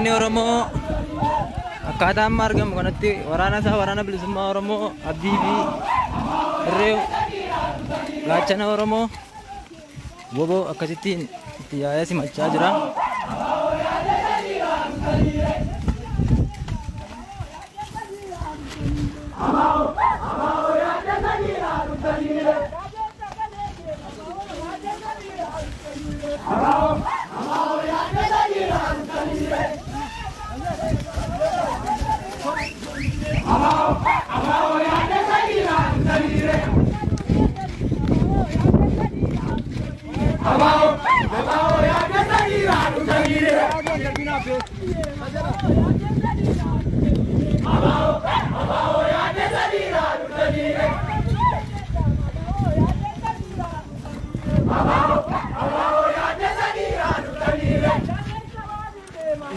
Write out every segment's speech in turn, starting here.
ummanni Oromoo akkaataa amma argamu kanatti waraana isaa waraana bilisummaa Oromoo abdii fi irree gaachana Oromoo WBO akkasittiin itti yaa'ee simachaa jira.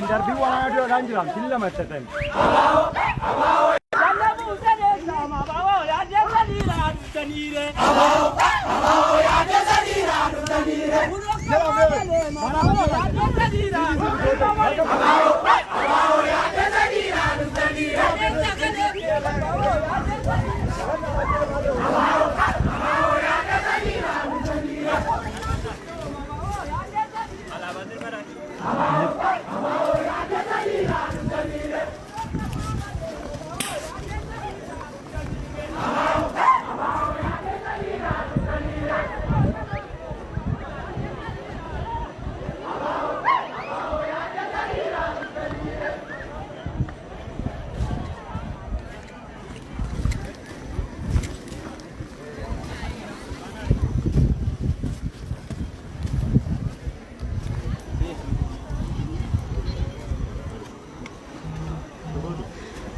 Darbii waraana dhoodhaan jiran silla maxxatan.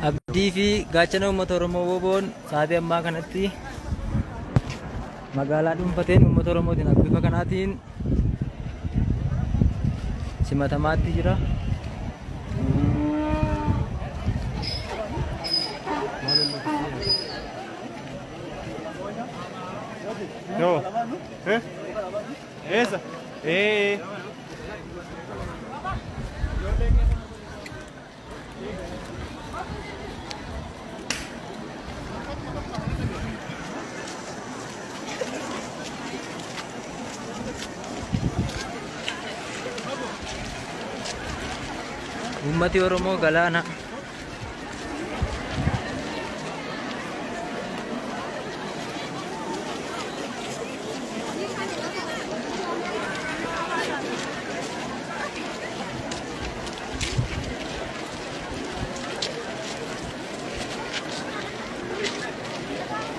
Abdii fi gaachana uummata Oromoo WBO'n sa'aatii ammaa kanatti magaalaa dhuunfateen uummata Oromootiin bifa kanaatiin simatamaatti jira. No. Esa. Ummati Oromoo galaana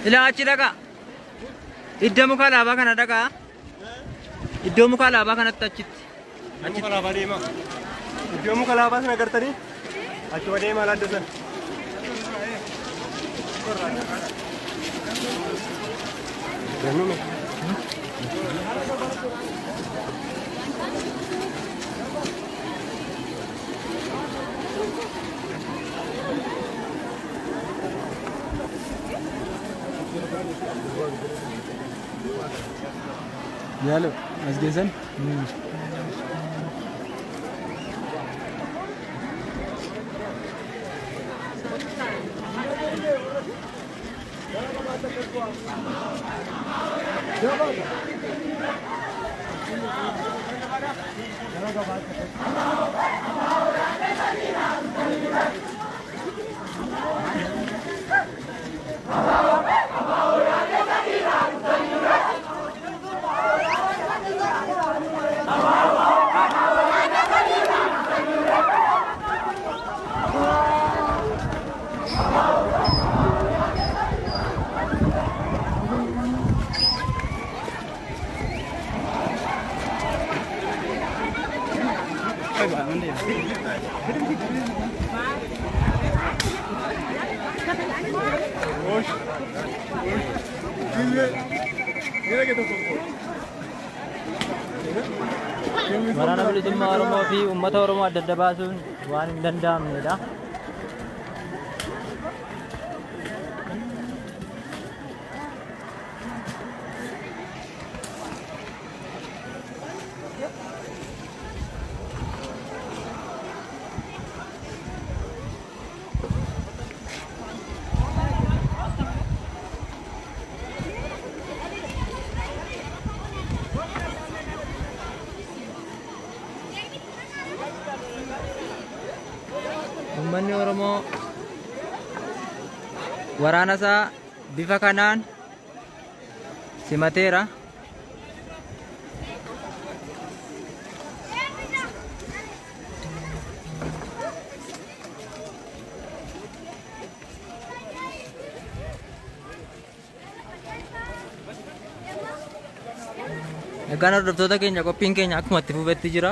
ilaachi dhaqa iddoo muka alaabaa kana dhaqa iddoo muka alaabaa kanatti achitti Muka alaabaa deema. Iddoo muka alaabaa sana agartanii achuma deemaa laadda sana. Gannume. Yalo, as geessan. Waraana bilisummaa Oromoo fi uummata Oromoo adda adda baasuun waan hin danda'amnedha. waraana isaa bifa kanaan simateera. Egaan hordoftoota keenya qophiin keenya akkuma itti fufetti jira.